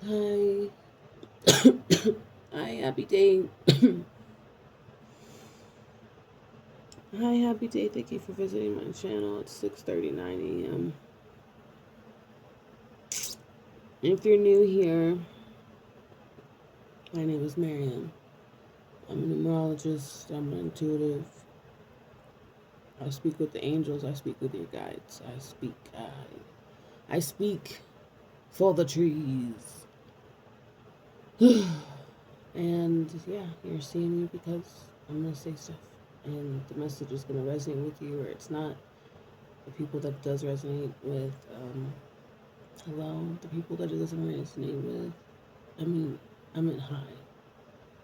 Hi. Hi, happy day. Hi, happy day. Thank you for visiting my channel. It's 6:39 a.m. If you're new here, my name is Marianne. I'm a numerologist. I'm an intuitive. I speak with the angels. I speak with your guides. I speak for the trees. And yeah, you're seeing me because I'm gonna say stuff, and the message is gonna resonate with you, or it's not. The people that does resonate with, hello. The people that it doesn't resonate with, I mean, I meant hi,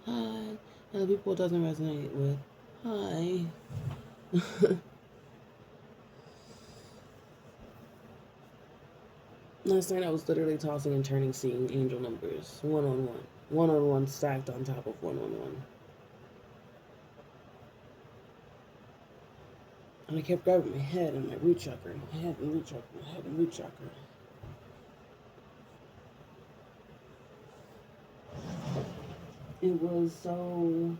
hi. And the people it doesn't resonate with, hi. Last night I was literally tossing and turning, seeing angel numbers, one on one, stacked on top of one on one, and I kept grabbing my head and my root chakra, my head and root chakra, my head and root chakra. It was so.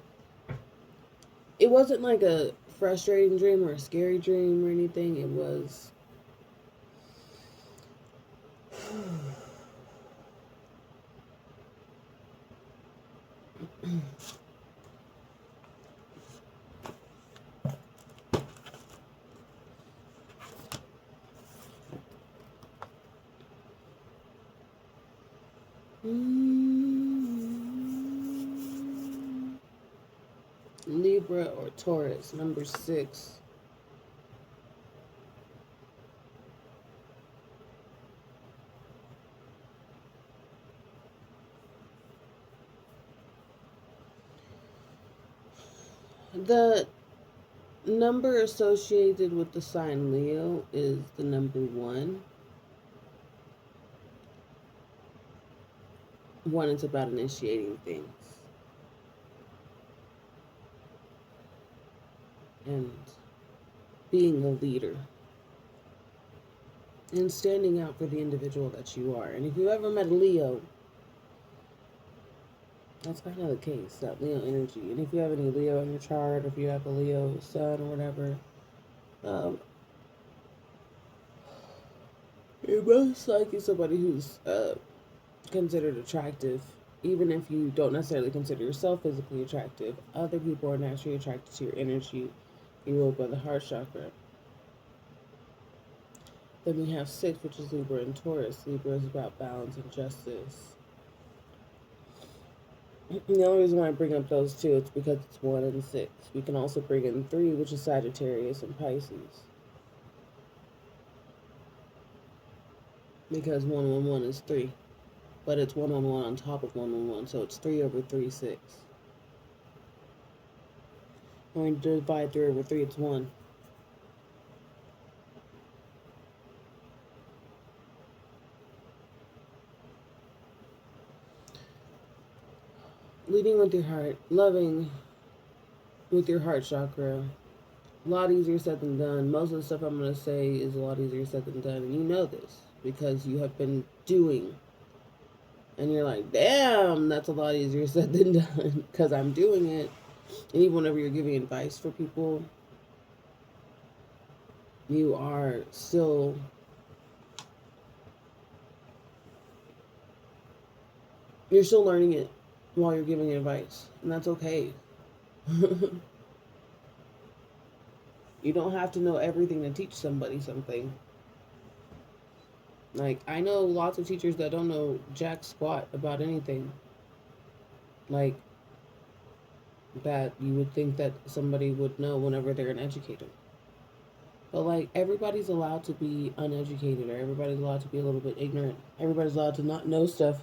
It wasn't like a frustrating dream or a scary dream or anything. It was. Libra or Taurus, number 6. The number associated with the sign Leo is the number 1. 1 is about initiating things and being a leader and standing out for the individual that you are. And if you ever met a Leo, that's kind of the case, that Leo energy. And if you have any Leo in your chart, or if you have a Leo sun or whatever, um, you're most likely somebody who's considered attractive. Even if you don't necessarily consider yourself physically attractive, other people are naturally attracted to your energy. You ruled by the heart chakra. Then we have 6, which is Libra and Taurus. Libra is about balance and justice. The only reason why I bring up those two is because it's 1 and 6. We can also bring in 3, which is Sagittarius and Pisces. Because 1 is 3. But it's 1 on top of 1, so it's 3 over 3, 6. When we divide 3 over 3, it's 1. Leading with your heart, loving with your heart chakra. A lot easier said than done. Most of the stuff I'm going to say is a lot easier said than done. And you know this because you have been doing. And you're like, damn, that's a lot easier said than done because I'm doing it. And even whenever you're giving advice for people, you are still. You're still learning it while you're giving advice. And that's okay. You don't have to know everything to teach somebody something. Like, I know lots of teachers that don't know jack squat about anything. Like, that you would think that somebody would know whenever they're an educator. But, like, everybody's allowed to be uneducated, or everybody's allowed to be a little bit ignorant. Everybody's allowed to not know stuff.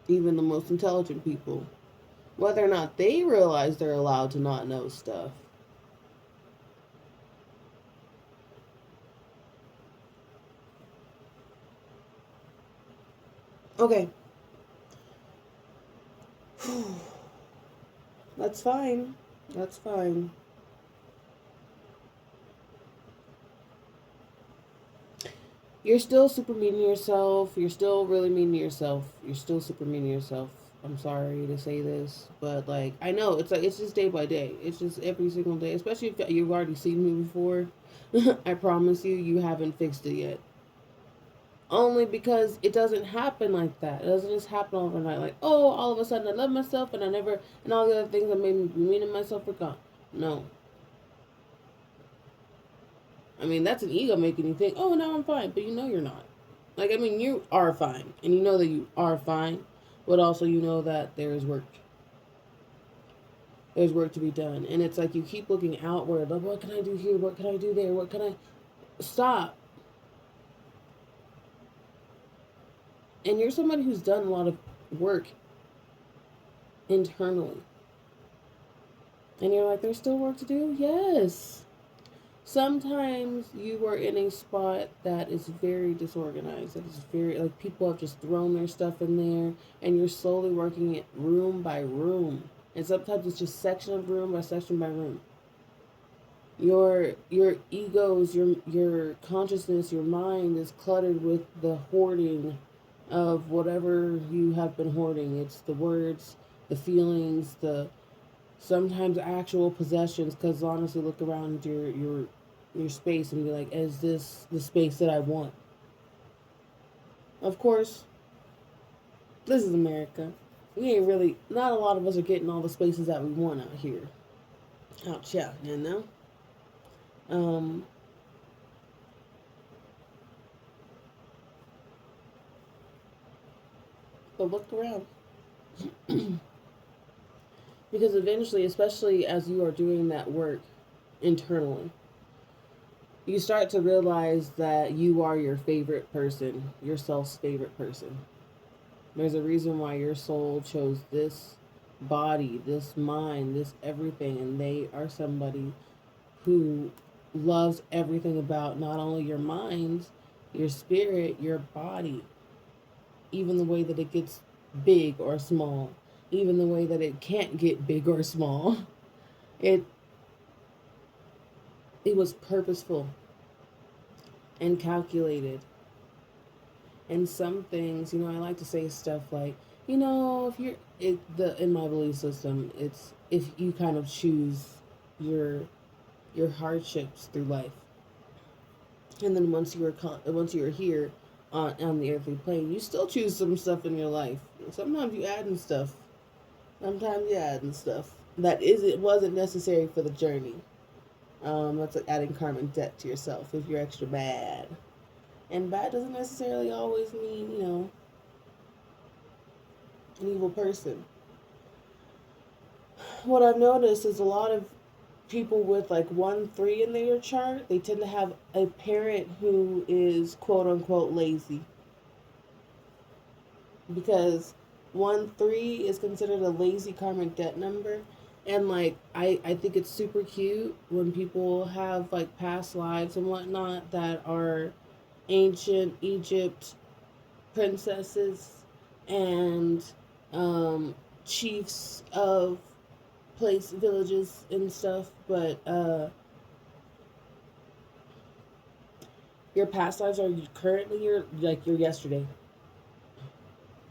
Even the most intelligent people. Whether or not they realize they're allowed to not know stuff. Okay. That's fine. That's fine. you're still super mean to yourself. You're still really mean to yourself. You're still super mean to yourself. I'm sorry to say this, but like I know it's like it's just day by day. It's just every single day, especially if you've already seen me before. I promise you, you haven't fixed it yet. Only because it doesn't happen like that. It doesn't just happen overnight. Like, oh, all of a sudden I love myself and I never, and all the other things that made me be mean to myself are gone. No. I mean, that's an ego making you think, oh, now I'm fine. But you know you're not. Like, I mean, you are fine. And you know that you are fine. But also, you know that there is work. There's work to be done. And it's like you keep looking outward. Like, what can I do here? What can I do there? What can I. Stop. And you're somebody who's done a lot of work internally. And you're like, there's still work to do? Yes. Sometimes you are in a spot that is very disorganized. That is very, like, people have just thrown their stuff in there, and you're slowly working it room by room. And sometimes it's just section of room by section by room. Your egos, your consciousness, your mind is cluttered with the hoarding of whatever you have been hoarding. It's the words, the feelings, the sometimes actual possessions. Because honestly, look around your space and be like, is this the space that I want? Of course, this is America. We ain't really, not a lot of us are getting all the spaces that we want out here. Out yeah, you know. Um, but look around. Because eventually, especially as you are doing that work internally, you start to realize that you are your favorite person, yourself's favorite person. There's a reason why your soul chose this body, this mind, this everything, and they are somebody who loves everything about not only your mind, your spirit, your body, even the way that it gets big or small, even the way that it can't get big or small. It it was purposeful and calculated. And some things, I like to say stuff like, if you're in my belief system, it's if you kind of choose your your hardships through life, and then once you are here on the earthly plane, you still choose some stuff in your life. Sometimes you add in stuff. Sometimes you add in stuff that it wasn't necessary for the journey. That's like adding karmic debt to yourself if you're extra bad. And bad doesn't necessarily always mean, an evil person. What I've noticed is a lot of people with like 1-3 in their chart, they tend to have a parent who is quote unquote lazy. Because 1-3 is considered a lazy karmic debt number. And like I think it's super cute when people have like past lives and whatnot that are ancient Egypt princesses and chiefs of villages and stuff, but your past lives are currently your yesterday,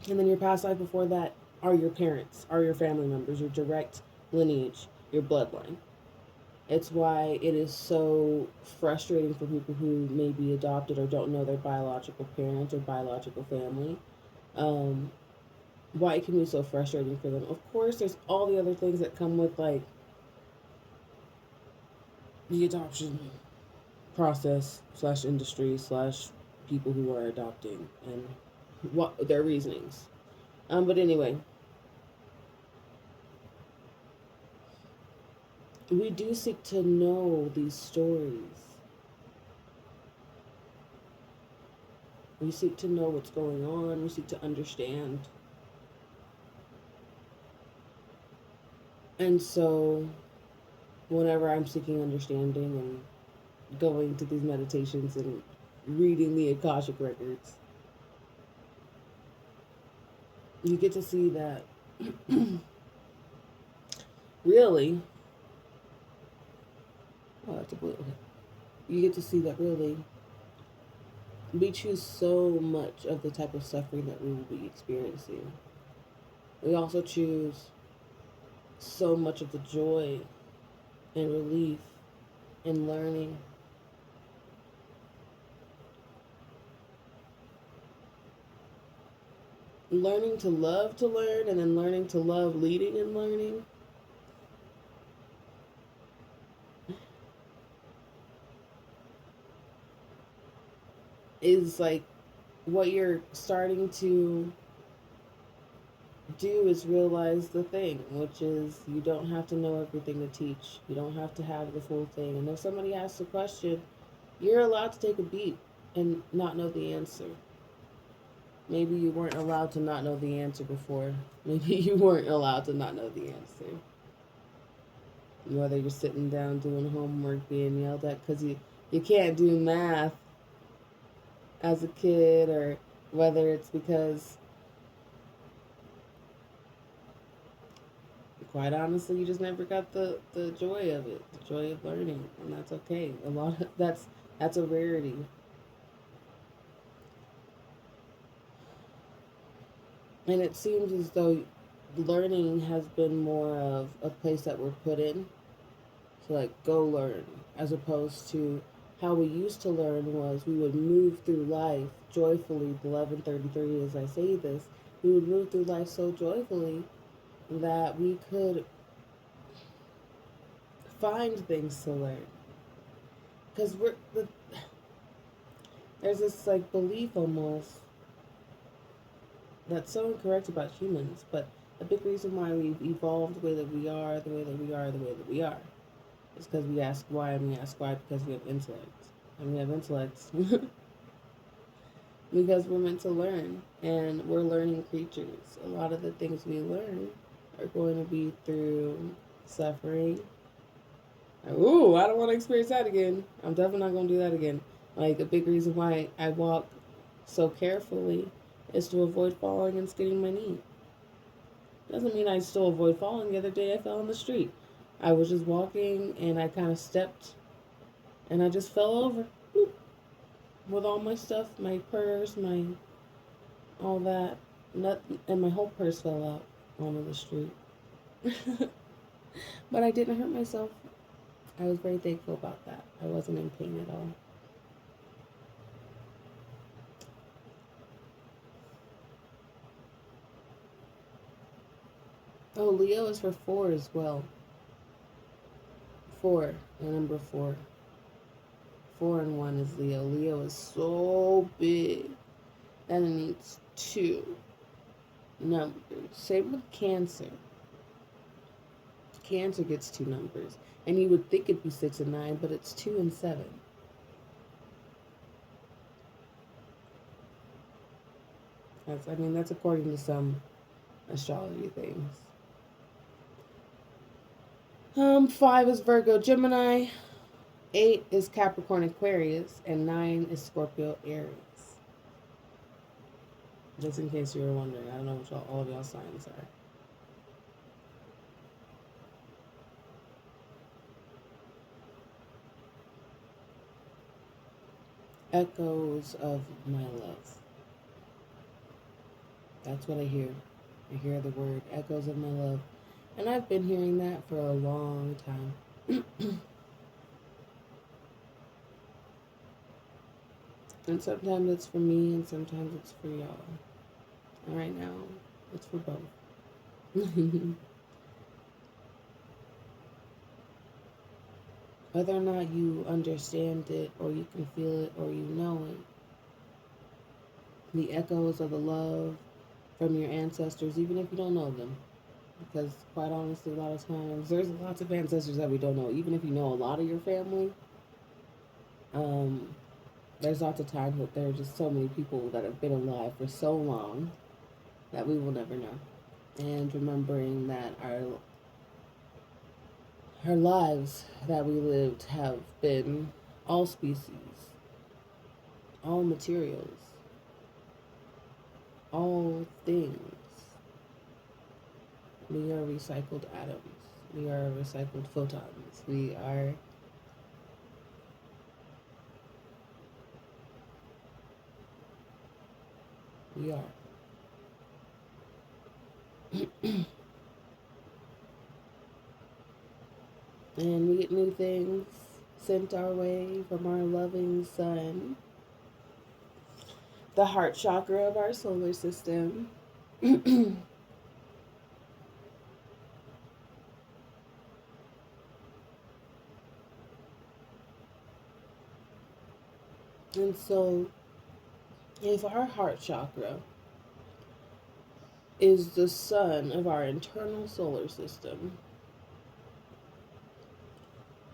and then your past life before that are your parents, are your family members, your direct lineage, your bloodline. It's why it is so frustrating for people who may be adopted or don't know their biological parents or biological family. Um, why it can be so frustrating for them. Of course, there's all the other things that come with like the adoption process slash industry slash people who are adopting and what their reasonings. But anyway, we do seek to know these stories. We seek to know what's going on. We seek to understand. And so, whenever I'm seeking understanding and going to these meditations and reading the Akashic records, you get to see that really, oh, that's a blue. Okay. You get to see that really We choose so much of the type of suffering that we will be experiencing. We also choose so much of the joy and relief in learning. Learning to learn, and then learning to love leading and learning is like what you're starting to do is realize the thing, which is you don't have to know everything to teach. You don't have to have the full thing. And if somebody asks a question, you're allowed to take a beat and not know the answer. Maybe you weren't allowed to not know the answer before. Maybe you weren't allowed to not know the answer. Whether you're sitting down doing homework, being yelled at because you can't do math as a kid, or whether it's because, quite honestly, you just never got the joy of it, the joy of learning, and that's okay. A lot of that's a rarity. And it seems as though learning has been more of a place that we're put in to like go learn, as opposed to how we used to learn was we would move through life joyfully. 11:33, as I say this, we would move through life so joyfully that we could find things to learn. Because there's this like belief almost that's so incorrect about humans, but a big reason why we've evolved the way that we are, the way that we are, the way that we are, is because we ask why, and we ask why because we have intellect. And we have intellect because we're meant to learn, and we're learning creatures. A lot of the things we learn are going to be through suffering. Ooh, I don't want to experience that again. I'm definitely not going to do that again. Like, a big reason why I walk so carefully is to avoid falling and skidding my knee. Doesn't mean I still avoid falling. The other day I fell in the street. I was just walking and I kind of stepped and I just fell over with all my stuff, my purse, my all that, and my whole purse fell out onto the street. But I didn't hurt myself. I was very thankful about that. I wasn't in pain at all. Oh, Leo is for four as well. Four, the number four. 4 and 1 is Leo. Leo is so big that it needs two numbers. Same with Cancer. Cancer gets two numbers. And you would think it'd be 6 and 9, but it's 2 and 7. That's according to some astrology things. 5 is Virgo Gemini, 8 is Capricorn Aquarius, and 9 is Scorpio Aries. Just in case you were wondering, I don't know what all of y'all signs are. Echoes of my love. That's what I hear. I hear the word echoes of my love. And I've been hearing that for a long time. And sometimes it's for me and sometimes it's for y'all. And right now, it's for both. Whether or not you understand it or you can feel it or you know it, the echoes of the love from your ancestors, even if you don't know them. Because quite honestly, a lot of times there's lots of ancestors that we don't know. Even if you know a lot of your family, um, there's lots of times that there are just so many people that have been alive for so long that we will never know. And remembering that our lives that we lived have been all species, all materials, all things. We are recycled atoms. We are recycled photons. We are We are. And we get new things sent our way from our loving sun, the heart chakra of our solar system. And so, if our heart chakra is the sun of our internal solar system,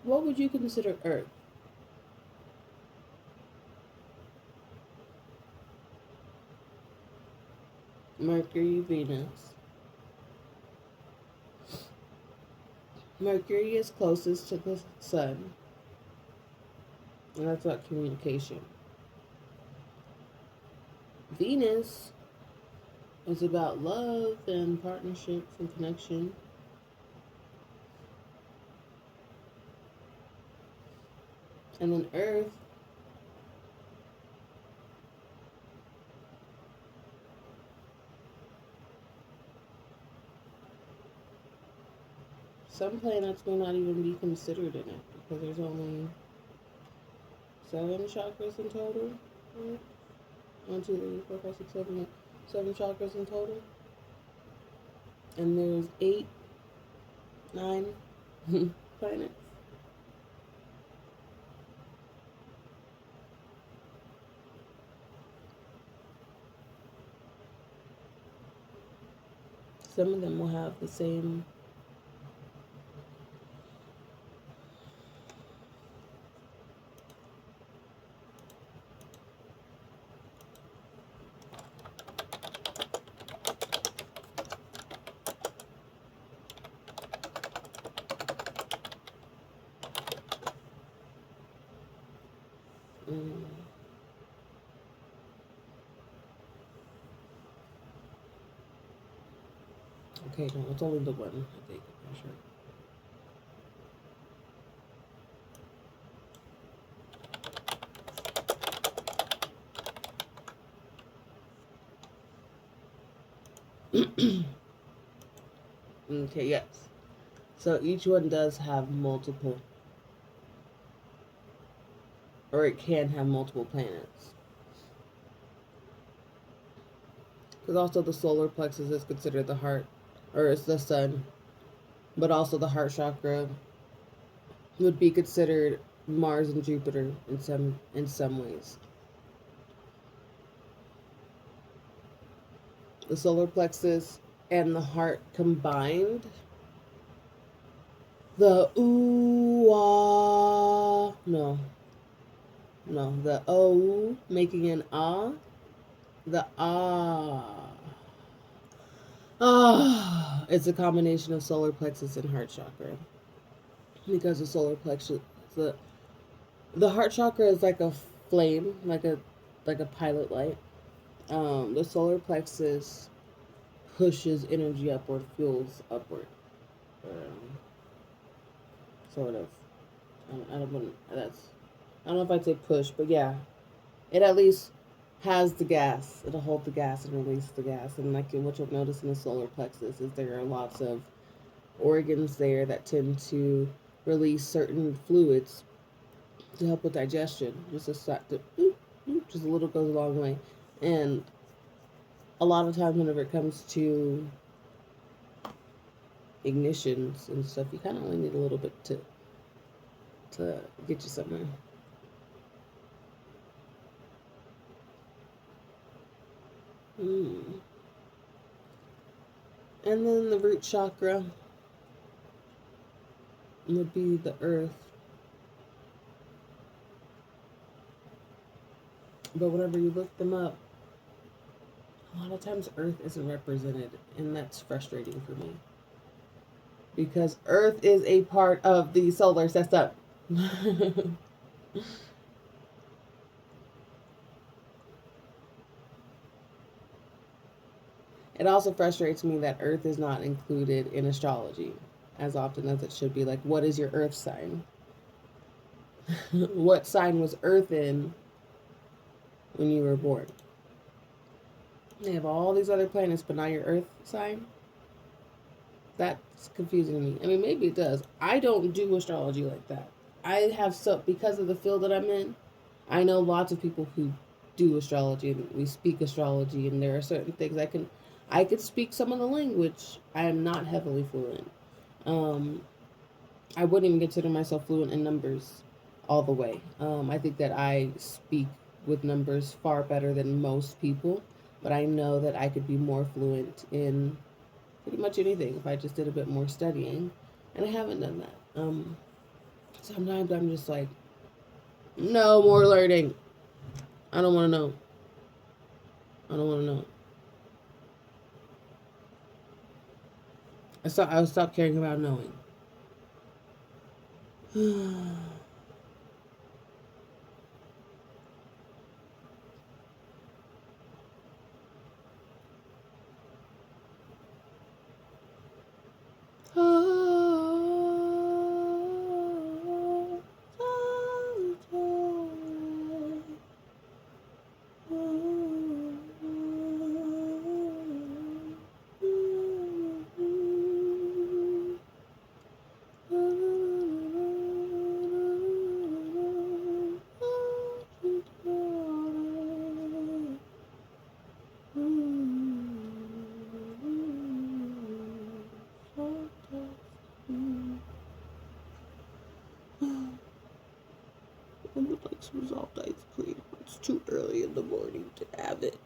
what would you consider Earth? Mercury, Venus. Mercury is closest to the sun, and that's about communication. Venus is about love and partnerships and connection. And then Earth some planets may not even be considered in it because there's only 7 chakras in total. Right? 1, 2, 3, 4, 5, 6, 7, 8. 7 chakras in total. And there's 8, 9 planets. Some of them will have the same mm, okay, no, it's only the one, I think, I'm sure. Okay, yes. So each one does have multiple, or it can have multiple planets. Because also the solar plexus is considered the heart, or it's the sun, but also the heart chakra would be considered Mars and Jupiter in some ways. The solar plexus and the heart combined, the ooh ah no the o making an ah, the it's a combination of solar plexus and heart chakra because the solar plexus the the heart chakra is like a flame, like a pilot light. The solar plexus pushes energy upward, fuels upward, um, sort of. I don't want that's. I don't know if I'd say push, but yeah, it at least has the gas. It'll hold the gas and release the gas. And like what you'll notice in the solar plexus is there are lots of organs there that tend to release certain fluids to help with digestion. Just a little goes a long way. And a lot of times, whenever it comes to ignitions and stuff, you kind of only need a little bit to get you somewhere. Mm. And then the root chakra would be the earth. But whenever you look them up, a lot of times earth isn't represented, and that's frustrating for me. Because earth is a part of the solar system. It also frustrates me that earth is not included in astrology as often as it should be. Like, what is your earth sign? What sign was earth in when you were born? They have all these other planets, but not your Earth sign. That's confusing me. I mean, maybe it does. I don't do astrology like that. I have because of the field that I'm in. I know lots of people who do astrology, and we speak astrology, and there are certain things I could speak some of the language. I am not heavily fluent. Um, I wouldn't even consider myself fluent in numbers all the way. I think that I speak with numbers far better than most people, but I know that I could be more fluent in pretty much anything if I just did a bit more studying, and I haven't done that. Sometimes I'm just like, no more learning. I don't want to know. I don't want to know. I stopped caring about knowing. I would like some soft ice cream. It's too early in the morning to have it.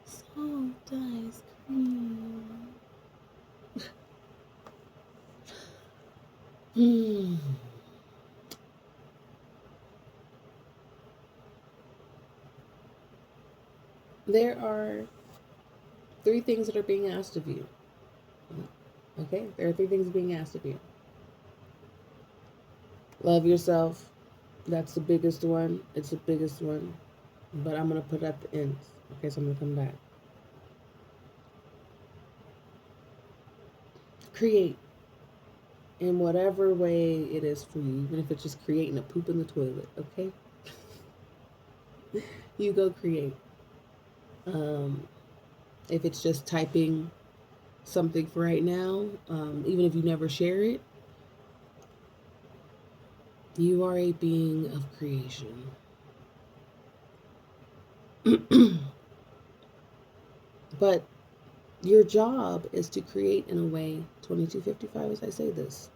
Soft ice cream. There are 3 things that are being asked of you. Okay? There are 3 things being asked of you. Love yourself. That's the biggest one. It's the biggest one. But I'm going to put it at the end. Okay, so I'm going to come back. Create in whatever way it is for you, even if it's just creating a poop in the toilet, okay? You go create. If it's just typing something for right now, even if you never share it, you are a being of creation. But your job is to create in a way, 2255 as I say this,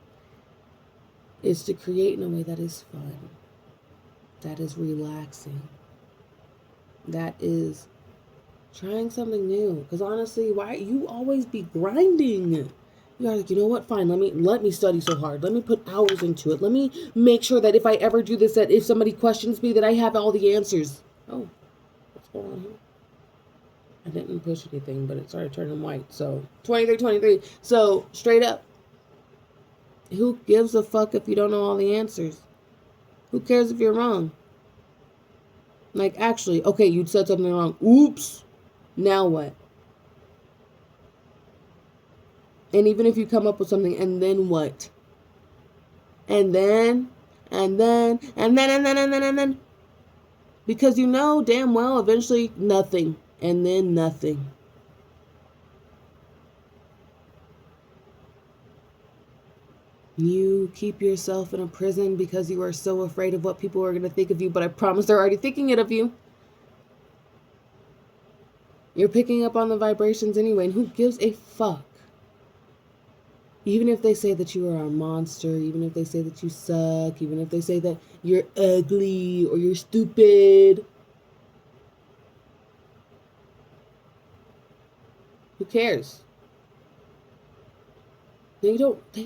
is to create in a way that is fun, that is relaxing, that is trying something new. Because honestly, why you always be grinding? You're like, you know what? Fine. Let me study so hard. Let me put hours into it. Let me make sure that if I ever do this, that if somebody questions me, that I have all the answers. Oh, what's going on here? I didn't push anything, but it started turning white. So 23. So straight up, who gives a fuck if you don't know all the answers? Who cares if you're wrong? Like, actually, okay, you said something wrong. Oops. Now what? And even if you come up with something, and then what? And then, and then. Because you know damn well eventually nothing. And then nothing. You keep yourself in a prison because you are so afraid of what people are going to think of you, but I promise they're already thinking it of you. You're picking up on the vibrations anyway, and who gives a fuck? Even if they say that you are a monster, even if they say that you suck, even if they say that you're ugly or you're stupid, who cares? They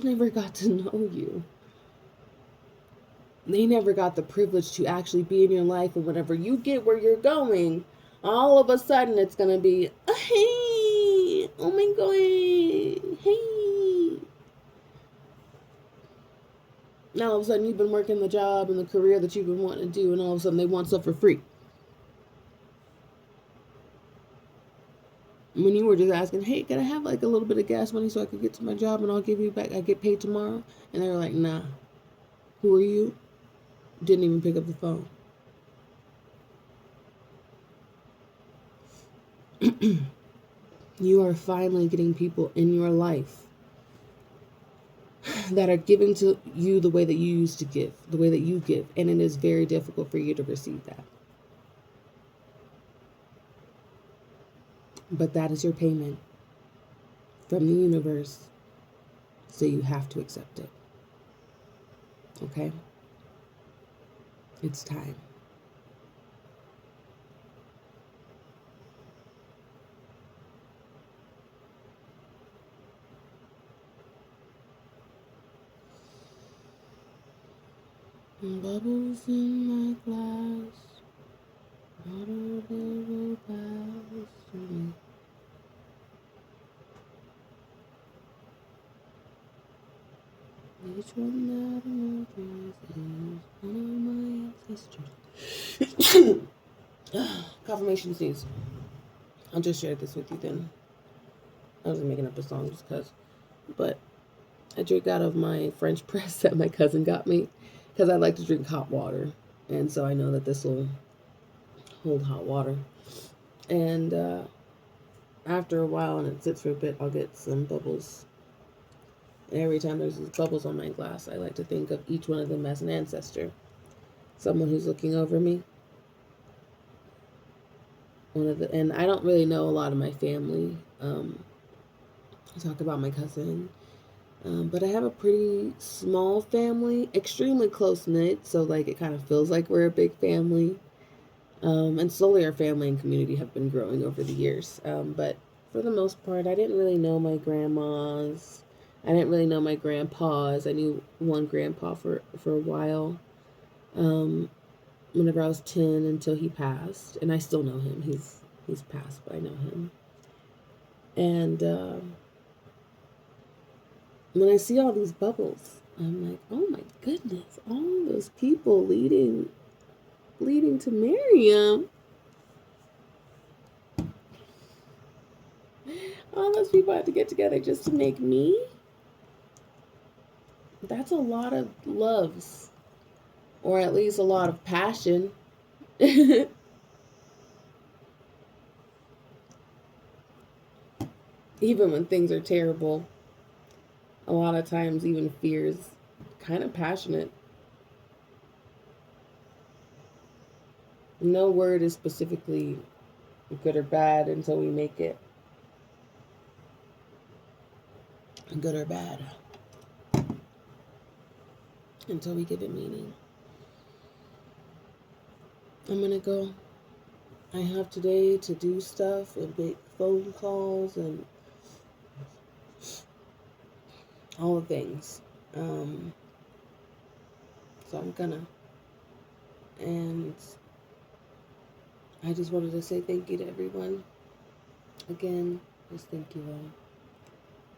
never got to know you. They never got the privilege to actually be in your life, and whenever you get where you're going, all of a sudden it's gonna be, hey, oh my god, hey. Now all of a sudden you've been working the job and the career that you've been wanting to do, and all of a sudden they want stuff for free. When you were just asking, hey, can I have like a little bit of gas money so I could get to my job and I'll give you back, I get paid tomorrow? And they were like, nah. Who are you? Didn't even pick up the phone. You are finally getting people in your life that are giving to you the way that you used to give, the way that you give. And it is very difficult for you to receive that. But that is your payment from the universe. So you have to accept it. Okay? It's time. Bubbles in my glass, water they will pass through me. Each one that emerges is one of my ancestors. Confirmation sneeze. I'll just share this with you then. I wasn't making up a song just because. But I drink out of my French press that my cousin got me because I like to drink hot water. And so I know that this will hold hot water. And after a while, and it sits for a bit, I'll get some bubbles. And every time there's these bubbles on my glass, I like to think of each one of them as an ancestor. Someone who's looking over me. And I don't really know a lot of my family. I talk about my cousin. But I have a pretty small family, extremely close knit. So like it kind of feels like we're a big family. And slowly our family and community have been growing over the years. But for the most part, I didn't really know my grandmas. I didn't really know my grandpas. I knew one grandpa for a while. Whenever I was 10 until he passed. And I still know him. He's passed, but I know him. And when I see all these bubbles, I'm like, oh my goodness, all those people leading to Miriam. All those people had to get together just to make me. That's a lot of loves, or at least a lot of passion. Even when things are terrible, a lot of times even fear is kind of passionate. No word is specifically good or bad until we make it good or bad. Until we give it meaning. I'm gonna go. I have today to do stuff and make phone calls and all the things. So I'm gonna. And I just wanted to say thank you to everyone. Again, just thank you all.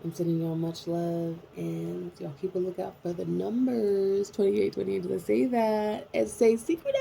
I'm sending y'all much love, and y'all keep a lookout for the numbers. 28, 28, did I say that? And say secret